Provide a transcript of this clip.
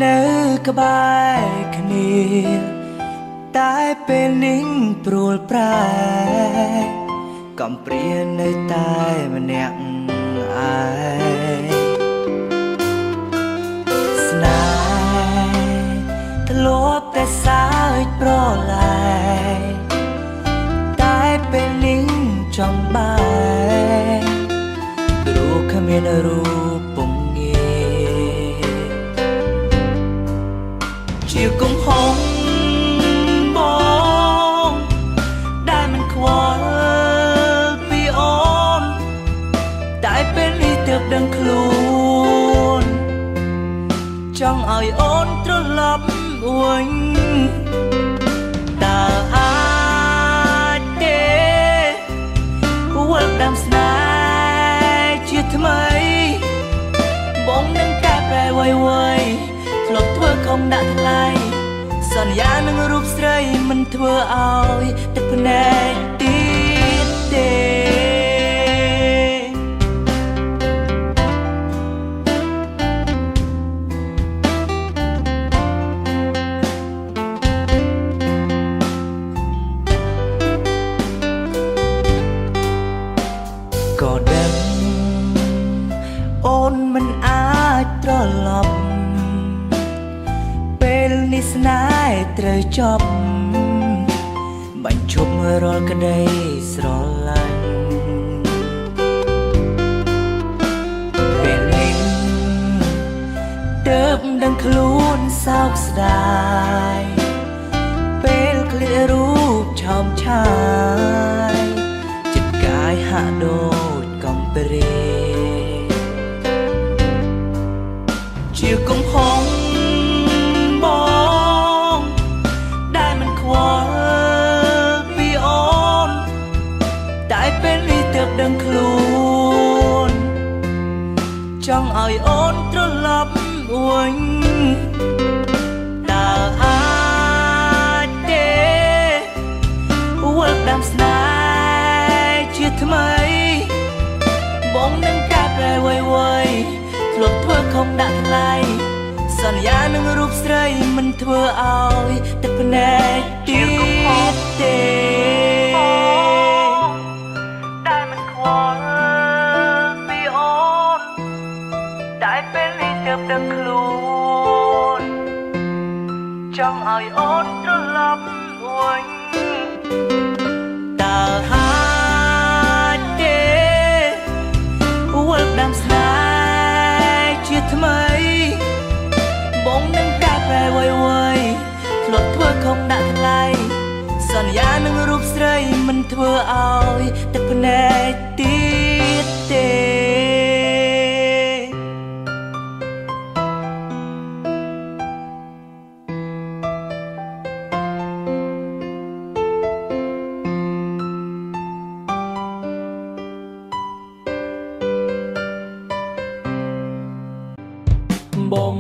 នៅក្បែរគ្នាតែពេលនេះព្រួលប្រែកំព្រានៅតែម្នាក់ឯងស្នេហ៍ធ្លាប់តែសើចប្រឡែងតែពេលនេះចង់បែកព្រោះគ្មានរូបពងជាកំហុសបងដែលមិនខ្វល់ពីអូនតែពេលនេះទើបដឹងខ្លួនចង់ឲ្យអូនត្រឡប់វិញតើអាចទេវិលដាំស្នេហ៍ជាថ្មីបងនឹងកែប្រែໄວៗធ្លាប់ធ្វើខំដាក់ថ្លៃសន្យានឹងរូបស្រីមិនធ្វើឲ្យទឹកភ្នែកទៀតទេក៏ដឹងអូនមិនអាចត្រឡប់ពេលនេះស្នេហ៍ត្រូវចប់បញ្ឈប់រាល់ក្តីស្រឡាញ់ពេលនេះទើបដឹងខ្លួនសោកស្ដាយពេលឃ្លារូបឆោមឆាយចិត្តកាយហាក់ដូចកំព្រាជាកំហុសបងដែលមិនខ្វល់ពីអូនតែពេលនេះទើបដឹងខ្លួនចង់ឲ្យអូនត្រឡប់វិញតើអាចទេវិលដាំស្នេហ៍ជាថ្មីបងនឹងកែប្រែไวៗធ្លាប់ធ្វើខំដាក់ថ្លៃសន្យានឹងរូបស្រីមិនធ្វើឲ្យទឹកភ្នែកទៀតទេដែលមិនខ្វល់ពីអូនតែពេលនេះទើបដឹងខ្លួនចង់ឲ្យអូនត្រឡប់វិញតើអាចទេវិលដាំស្នេហ៍ជាថ្មីបងនឹងកែប្រែไวៗធ្លាប់ធ្វើខំដាក់ថ្លៃសន្យានឹងរូបស្រីមិនធ្វើឲ្យទឹកភ្នែកទៀតទេបង